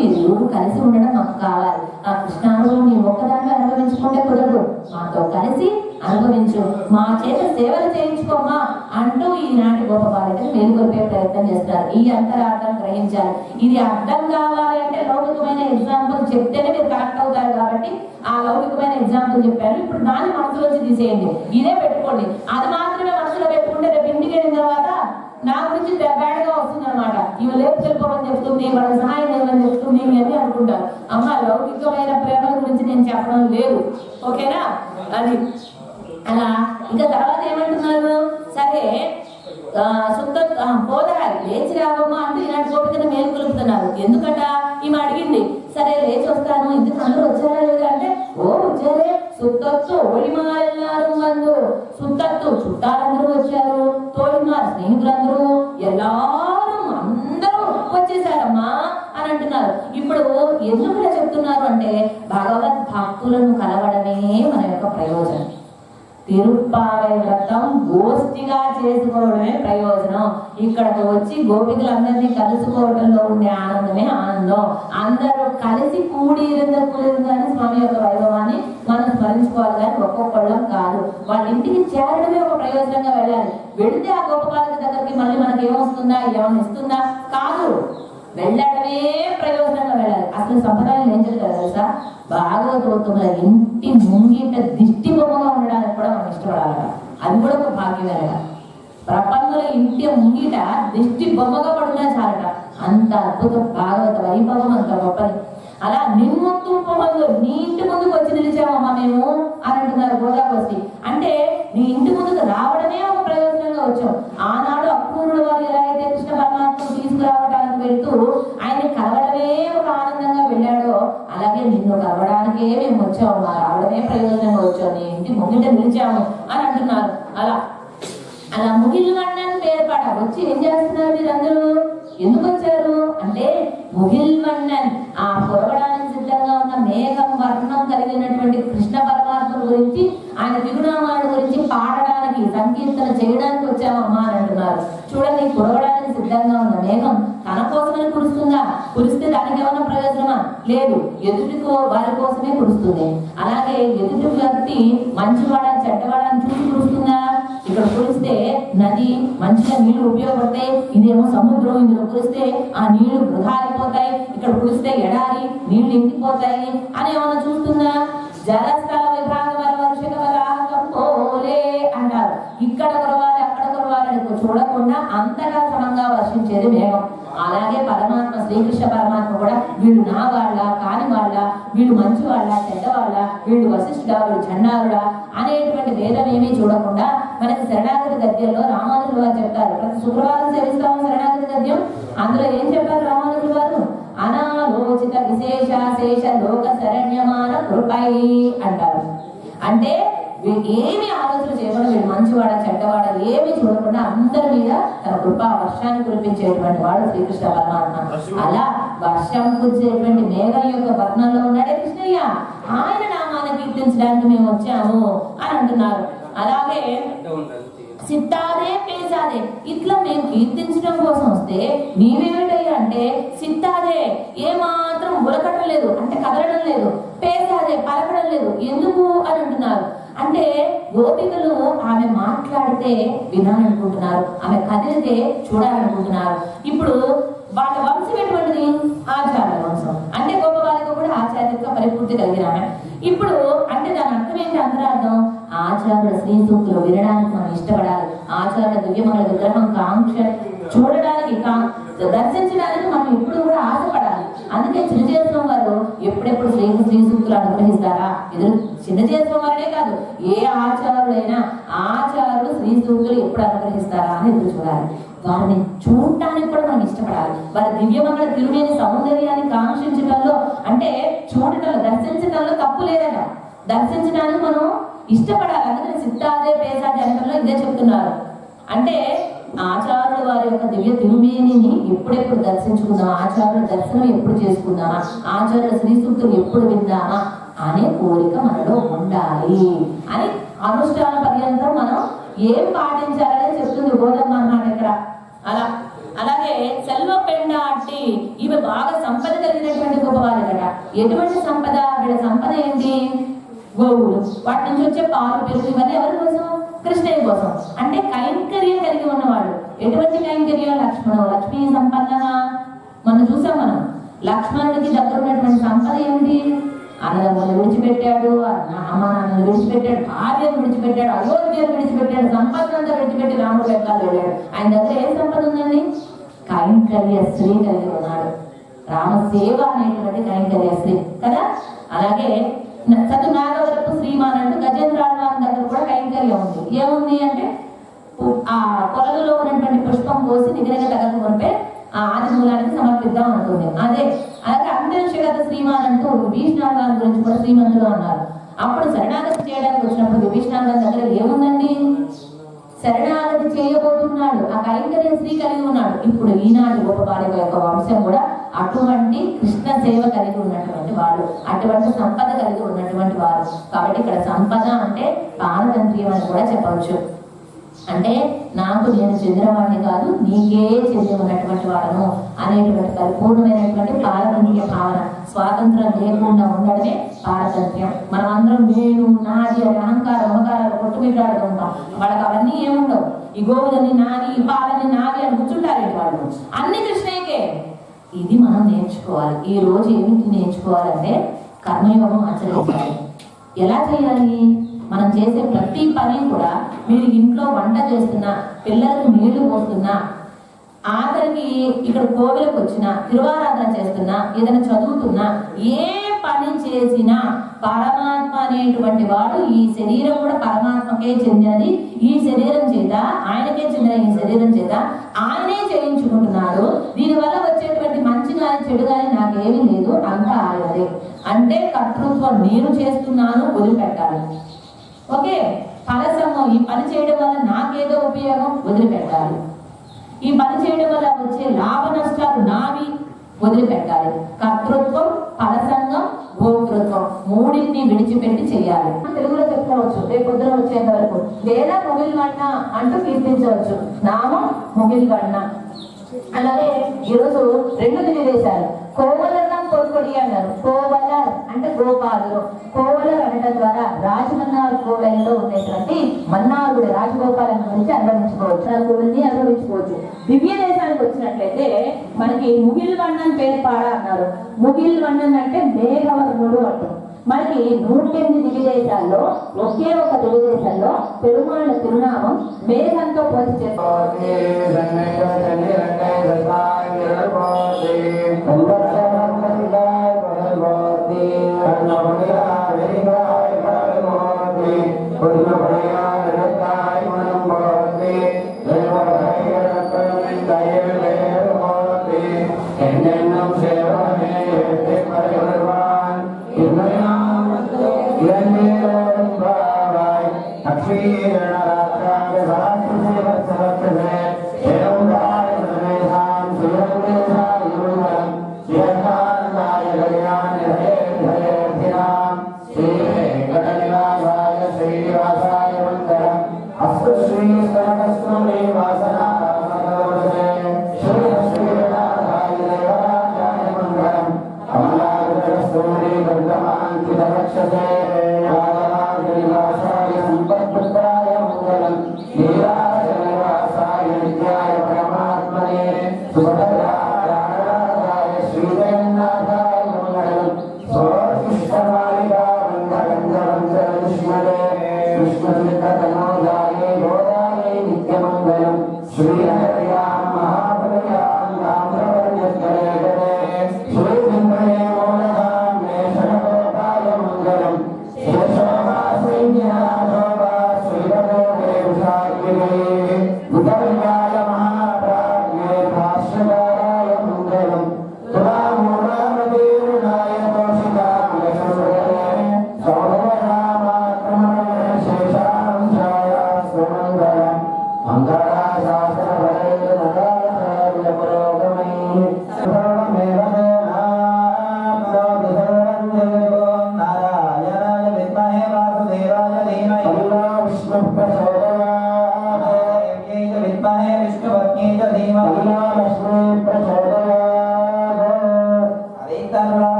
మీరు కలిసి ఉండడం మాకు కావాలి. ఆ కృష్ణానుభవం నీ ఒక్కదాన్ని అనుభవించుకుంటే కుదరదు, మాతో కలిసి అనుభవించు, మా చేత సేవలు చేయించుకోమా అంటూ ఈనాటి గోప బాలికను మేలుకొల్పే ప్రయత్నం చేస్తారు. ఈ అంతరార్థం గ్రహించాలి. ఇది అర్థం కావాలి అంటే లౌకికమైన ఎగ్జాంపుల్ చెప్తేనే మీరు కరెక్ట్ అవుతారు. కాబట్టి ఆ లౌకికమైన ఎగ్జాంపుల్ చెప్పారు, ఇప్పుడు దాన్ని మనసులోంచి తీసేయండి, ఇదే పెట్టుకోండి. అది మాత్రమే మనసులో పెట్టుకుంటే రేపు ఇంటికి వెళ్ళిన తర్వాత నా గురించి బ్యాడ్గా వస్తుంది అనమాట. ఇవి లేపు తెలుపమని చెప్తుంది, వాళ్ళ సహాయం చేయమని చెప్తుంది అని అనుకుంటారు. అమ్మ లౌకికమైన ప్రేమల గురించి నేను చెప్పడం లేదు, ఓకేనా? అది అలా. ఇంకా తర్వాత ఏమంటున్నారు, సరే పోదరాలి లేచి రావమ్మా అంటూ ఈనాటి గోపికను మేలు కొలుపుతున్నారు. ఎందుకట ఈమె అడిగింది. సరే లేచి వస్తాను, ఇందుకు అందరూ వచ్చారా లేదా అంటే, ఓ వచ్చారే, సుత్తత్తు ఒడిమారెల్లారు మందు, సుత్తత్తు చుట్టాలందరూ వచ్చారు, తోడిమారు స్నేహితులందరూ అందరూ వచ్చేసారమ్మా అని అంటున్నారు. ఇప్పుడు ఎందుకు చెప్తున్నారు అంటే, భగవద్ భక్తులను కలవడమే మన యొక్క ప్రయోజనం. తిరుప్పావై వ్రతం గోష్ఠిగా చేసుకోవడమే ప్రయోజనం. ఇక్కడకు వచ్చి గోపికలందరినీ కలుసుకోవడంలో ఉండే ఆనందమే ఆనందం. అందరూ కలిసి కూడిరుందని స్వామి యొక్క వైభవాన్ని మనం స్మరించుకోవాలి, కానీ ఒక్కొక్కళ్ళం కాదు. వాళ్ళ ఇంటికి చేరడమే ఒక ప్రయోజనంగా వెళ్ళాలి. వెళితే ఆ గోపబాలిక దగ్గరికి మళ్ళీ మనకి ఏమొస్తుందా, ఏమన్నా ఇస్తుందా? కాదు, వెళ్ళడమే ప్రయోజనంగా వెళ్ళాలి. అసలు సంప్రదాయం ఏం చెప్తారు తెలుసా? భాగవతోత్తముల ఇంటి ముంగిట దిష్టి బొమ్మగా ఉండడానికి కూడా మనం ఇష్టపడాలట. అది కూడా ఒక భాగ్యమేనట. ప్రపంచంలో ఇంటి ముంగిట దిష్టి బొమ్మగా పడున్నా చాలట. అంత అద్భుత భాగవత వైభవం, అంత గొప్పది. అలా నిమ్మొత్తుంపమందు నీ ఇంటి ముందుకు వచ్చి నిలిచామమ్మా మేము అని అంటున్నారు గోదావరి. అంటే నీ ఇంటి ముందుకు రావడమే ఒక ప్రయోజనంగా వచ్చాం. ఆనాడు అక్రూరుడు వారు ఎలా అయితే కృష్ణ పరమాత్మను తీసుకురావడానికి వెళ్తూ ఆయన కలవడమే ఒక ఆనందంగా వెళ్ళాడో, అలాగే నిన్ను కలవడానికే మేము వచ్చాము, రావడమే ప్రయోజనంగా వచ్చాము, నీ ఇంటి ముంగిట నిలిచాము అని అంటున్నారు. అలా ముగిల్వన్నన్ పేర్పాట వచ్చి ఏం చేస్తున్నారు మీరందరూ? ఎందుకు వచ్చారు అంటే, ముగిల్వన్నన్ ఆ పొరవడానికి సిద్ధంగా ఉన్న మేఘం వర్ణం కలిగినటువంటి కృష్ణ పరమాత్మ గురించి, ఆయన దిగునామాల గురించి పాడడానికి, సంకీర్తన చేయడానికి వచ్చామమ్మా అని అంటున్నారు. చూడండి, కురవడానికి సిద్ధంగా ఉన్న మేఘం తన కోసమే కురుస్తుందా? కురిస్తే దానికి ఏమైనా ప్రయోజనమా? లేదు, ఎదుటికో వారి కోసమే కురుస్తుంది. అలాగే ఎదుటి వ్యక్తి మంచివాడా చెడ్డవాడని చూసి కురుస్తుందా? ఇక్కడ కురిస్తే నది మంచిగా నీళ్లు ఉపయోగపడతాయి, ఇదేమో సముద్రం, ఇందులో కురిస్తే ఆ నీళ్లు వృధా అయిపోతాయి, ఇక్కడ కురిస్తే ఎడారి నీళ్లు ఇంకిపోతాయి అని ఏమైనా చూస్తుందా? జలస్థల విభాగ వర్షక పోలే అంటారు. ఇక్కడ కురవాలి అక్కడ కురవాలని చూడకుండా అంతగా సమంగా వర్షించేది మేఘం. అలాగే పరమాత్మ శ్రీకృష్ణ పరమాత్మ కూడా వీళ్ళు నా వాళ్ళ కాని వాళ్ళ, వీళ్ళు మంచి వాళ్ళ చెడ్డవాళ్ళ, వీళ్ళు వశిష్ఠుడా వీళ్ళు చండాలుడా అనేటువంటి భేదం ఏమీ చూడకుండా మనకి శరణాగతి గద్యంలో రామానుజులు వారు చెప్తారు. ప్రతి శుక్రవారం సేవిస్తాము శరణాగతి గద్యం. అందులో ఏం చెప్పారు రామానుజులు వారు? అనాలోచిత విశేషాశేష లోక శరణ్యమాన కృపై అంటారు. అంటే ఏమి ఆలోచన చేయకుండా వీడు మంచివాడ చెడ్డవాడ ఏమి చూడకుండా అందరి మీద తన కృపా వర్షాన్ని కురిపించేటువంటి వాడు శ్రీకృష్ణ పరమాత్మ. అలా వర్షం కురిచేటువంటి మేఘం యొక్క వర్ణంలో ఉన్నాడే కృష్ణయ్య. ఆయన నామాన్ని కీర్తించడానికి మేము వచ్చాము అని అంటున్నారు. అలాగే సిత్తాదే పేసాదే, ఇట్లా మేము కీర్తించడం కోసం వస్తే నీవేమిటయ్యా అంటే, సిత్తాదే ఏమాత్రం ఉలకటం లేదు అంటే కదలడం లేదు, పేసాదే పలకడం లేదు, ఎందుకు అని అంటున్నారు. అంటే గోపికలు ఆమె మాట్లాడితే వినాలనుకుంటున్నారు, ఆమె కదిలితే చూడాలనుకుంటున్నారు. ఇప్పుడు వాళ్ళ వంశం ఎటువంటిది? ఆచార్య వంశం. అంటే గొప్ప బాలిక కూడా ఆచార్యత పరిపూర్తి కలిగిన ఆమె. ఇప్పుడు అంటే దాని అర్థం ఏంటి? అంతరార్థం, ఆచార్యుల శ్రీ సూక్తులు వినడానికి మనం ఇష్టపడాలి. ఆచార్యుల దివ్యమంగళ విగ్రహం కాంక్ష చూడడానికి దర్శించడానికి మనం ఎప్పుడు కూడా ఆశపడాలి. అందుకే చిన్నచేశ్వరం వారు ఎప్పుడెప్పుడు శ్రీ సూక్తులు అనుగ్రహిస్తారా ఎదురు, చిన్నచేశ్వరం వారనే కాదు ఏ ఆచారులైనా ఆచారులు శ్రీ సూక్తులు ఎప్పుడు అనుగ్రహిస్తారా అని ఎదురు చూడాలి. వారిని చూడటానికి కూడా మనం ఇష్టపడాలి. వారి దివ్యమంగళ తిరుమేని సౌందర్యాన్ని కాంక్షించడంలో అంటే చూడటంలో దర్శించడంలో తప్పు లేదట. దర్శించడానికి మనం ఇష్టపడాలి. అందుకని సిద్ధాదే పేసా జనకంలో ఇదే చెప్తున్నారు. అంటే ఆచార్యుడు వారి యొక్క దివ్య తిరుమేనిని ఎప్పుడెప్పుడు దర్శించుకుందామా, ఆచార్యుల దర్శనం ఎప్పుడు చేసుకుందామా, ఆచార్యుల శ్రీ సూక్తులు ఎప్పుడు విందామా అనే కోరిక మనలో ఉండాలి అని అనుష్ఠాన పర్యంతం మనం ఏం పాటించాలని గోదమ్మ అన్నమాట ఇక్కడ. అలా అలాగే సెల్వ పెండ అంటే ఈమె బాగా సంపద కలిగినటువంటి గొప్పవాళ్ళు కదా. ఎటువంటి సంపద? వీళ్ళ సంపద ఏంటి? గోవులు. వాటి నుంచి వచ్చే పాలు, పెరుగు ఇవన్నీ ఎవరి కోసం? కృష్ణయ్య కోసం. అంటే కైంకర్యం కలిగి ఉన్నవాడు. ఎటువంటి కైంకర్యం? లక్ష్మీ సంపన్నగా. మనం చూసాం. మనం లక్ష్మణుడికి దగ్గర ఉన్నటువంటి సంపద ఏమిటి? అన్నదమ్ములు విడిచిపెట్టాడు, అమ్మ నాన్నలు విడిచిపెట్టాడు, భార్యను విడిచిపెట్టాడు, అయోధ్యను విడిచిపెట్టాడు, సంపదంతా విడిచిపెట్టి రాముడు వెనకాల వెళ్ళాడు. ఆయన దగ్గర ఏం సంపద ఉందండి? కైంకర్య శ్రీ కలిగి ఉన్నాడు. రామసేవ అనేటువంటి కైంకర్య శ్రీ కదా. అలాగే చదువు నాగవరపు శ్రీమాన్ అంటూ గజేంద్రాళ్వాన్ దగ్గర కూడా కైంకర్యం ఉంది. ఏముంది అంటే ఆ కొలలలో ఉన్నటువంటి పుష్పం పోసి నిగరగా తగదు కొనిపే ఆది మూలానికి సమర్పిద్దాం అంటుంది. అదే అలాగే అంతరిక్షగత శ్రీమాన్ అంటూ విభీషణాళ్వాన్ గురించి కూడా శ్రీమంతుడు అన్నారు. అప్పుడు శరణాగతి చేయడానికి వచ్చినప్పుడు విభీషణాళ్వాన్ దగ్గర ఏముందండి? శరణాగతి చేయబోతున్నాడు. ఆ కైంకర్య శ్రీ కలిగి ఉన్నాడు. ఇప్పుడు ఈనాటి గొప్ప బాలిక యొక్క వంశం కూడా అటువంటి కృష్ణ సేవ కలిగి ఉన్నటువంటి వాడు, అటువంటి సంపద కలిగి ఉన్నటువంటి వారు. కాబట్టి ఇక్కడ సంపద అంటే పారతంత్ర్యం అని కూడా చెప్పవచ్చు. అంటే నాకు నేను చెందినవాడిని కాదు, నీకే చెంది ఉన్నటువంటి వాడను అనేటువంటి పరిపూర్ణమైనటువంటి పారతంత్ర్య భావన. స్వాతంత్రం లేకుండా ఉండడమే పారతంత్ర్యం. మనం అందరం నేను, నాది అని అహంకారం, మమకారాలు కొట్టుమిట్టాడుతూ ఉంటాం. వాళ్ళకి అవన్నీ ఏముండవు. ఈ గోవులని నాది, ఈ పాలని నాది అని కూర్చుంటారండి వాళ్ళు. అన్ని కృష్ణయ్యకే. ఇది మనం నేర్చుకోవాలి. ఈ రోజు ఏమిటి నేర్చుకోవాలంటే కర్మయోగం ఆచరించాలి. ఎలా చేయాలి? మనం చేసే ప్రతి పని కూడా, మీరు ఇంట్లో వంట చేస్తున్నా, పిల్లలకు నీళ్లు పోస్తున్నా, ఆఖరికి ఇక్కడ కోవిలకు వచ్చినా, తిరువారాధన చేస్తున్నా, ఏదైనా చదువుతున్నా, ఏ పని చేసినా పరమాత్మ అనేటువంటి వాడు, ఈ శరీరం కూడా పరమాత్మకే చెందినది. ఈ శరీరం చేత, ఆయనకే చెందిన ఈ శరీరం చేత ఆయనే చేయించుకుంటున్నాడు. దీనివల్ల వచ్చేటువంటి మంచి కానీ చెడు కానీ నాకేమీ లేదు, అంతా ఆయనదే. అంటే కర్తృత్వం నేను చేస్తున్నాను, వదిలిపెట్టాలి. ఓకే, ఫలసంగం, ఈ పని చేయడం వల్ల నాకేదో ఉపయోగం, వదిలిపెట్టాలి. ఈ పని చేయడం వల్ల వచ్చే లాభ నష్టాలు నావి, వదిలిపెట్టాలి. కర్తృత్వం, ఫలసంగం, భోక్తృత్వం మూడింటిని విడిచిపెట్టి చేయాలి. తెలుగులో చెప్పుకోవచ్చు రేపు పొద్దున వచ్చేంత వరకు. లేదా ముగిల్వన్న అంటూ కీర్తించవచ్చు. నామం ముగిల్వన్న. అలాగే ఈరోజు రెండు తెలియజేశారు. కోవలన్నం కొడుకొడి అన్నారు. కోవలర్ అంటే గోపాలులు. కోవలర్ అనడం ద్వారా రాజమన్నార్ కోవెలలో ఉండేటువంటి మన్నారుడు రాజగోపాలను గురించి అనుభవించుకోవచ్చు. ఆ కోవెల్ని అనుభవించుకోవచ్చు. దివ్య దేశానికి వచ్చినట్లయితే మనకి ముగిల్వన్నన్ పేరు పాడ అన్నారు. ముగిల్వన్నన్ అంటే మేఘవర్ణుడు అంటారు. మనకి 108 దివ్య దేశాల్లో ఒకే ఒక దివ్య దేశంలో పెరుమాళ తిరునామం మేఘంతో పోల్చి చెప్పారు.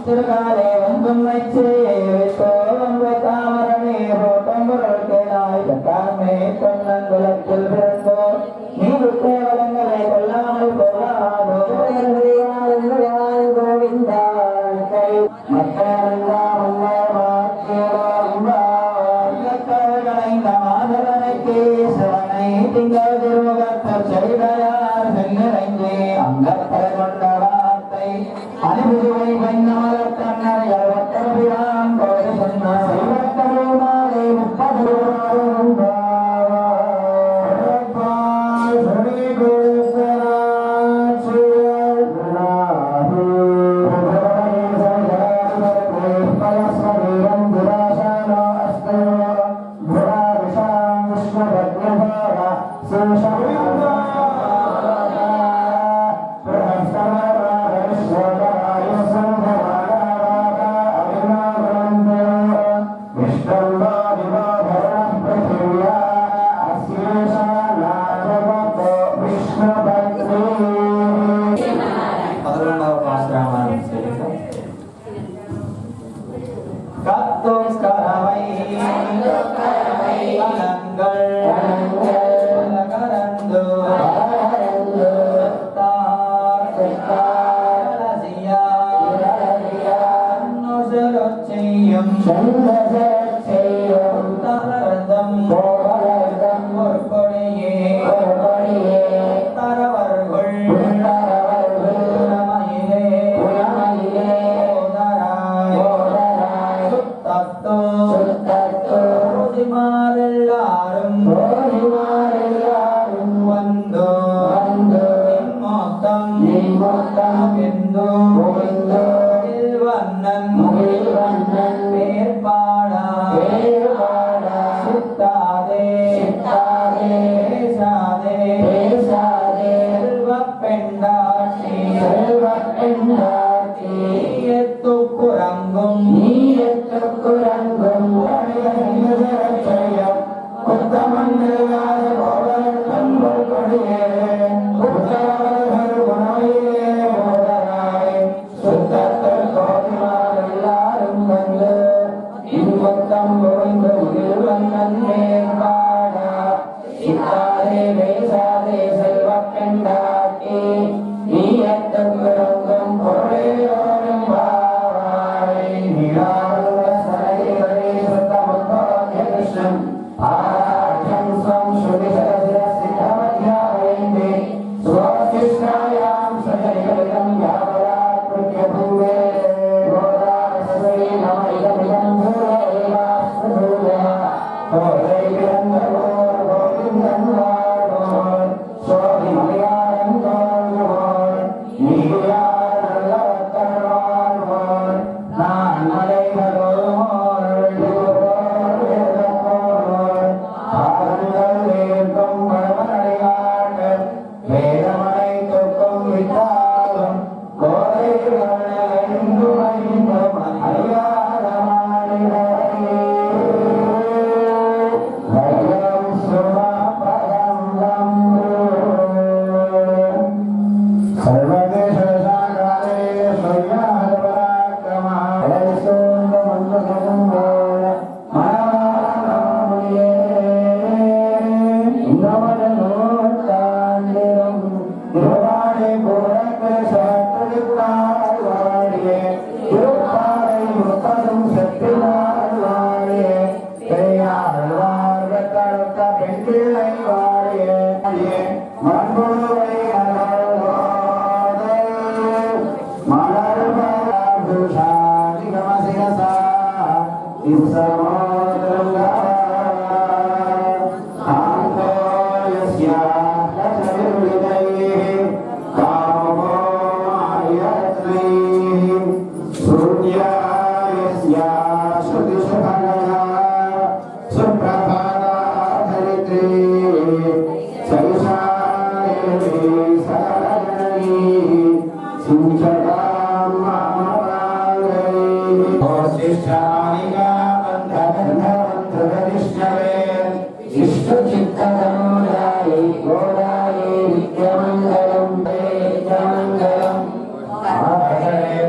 திருகாலே வந்தும் வைச்சே வைத்தோம் வைத்தாமரணே ரோட்டம் முரல்கேளாய் கட்டாமே தொன்னங்குலத்தில் பிறந்தோ நீரு கேவலங்களை கொல்லாமல் கொள்ளாதோ கோவிந்தா கேசவனை திங்கள் திருமுகத்தர் செய்தார் சென்னிறைந்தே அங்கப்பட கொண்ட வார்த்தை அனுபுதுவை வைநாளர் தன்னர் எவத்தரபிரான் கோடு சொன்ன செய்வத்தருமாலை 30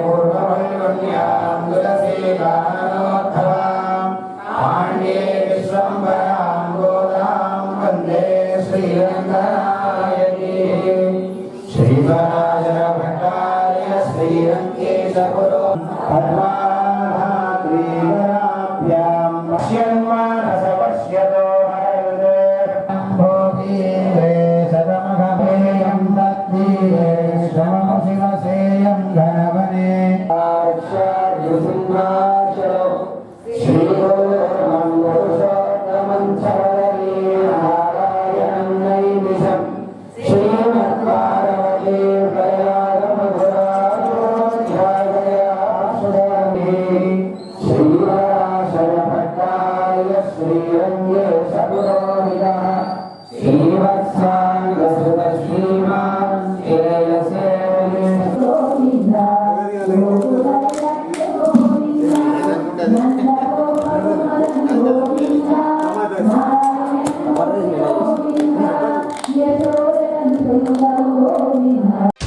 पूर्ववै श्रीरङ्गेशगुरो पद्मानाद्रीगणाभ्यां पश्यन्मानसपश्यतो हरदे भोगीन्द्रे सदमघमेयं दत्तीरे श्रमशिवसेयं घनवने आर्षायुसिंहाचलो श्रीगुरुर्मं पुरुषोत्तमं नारायणं नैमिषम् श्रीमद्भागवते श्रीराशनभट्टाय श्रीरङ्गे सपुरोहितः श्रीवत्साङ्गसुतश्रीमान् Govinda,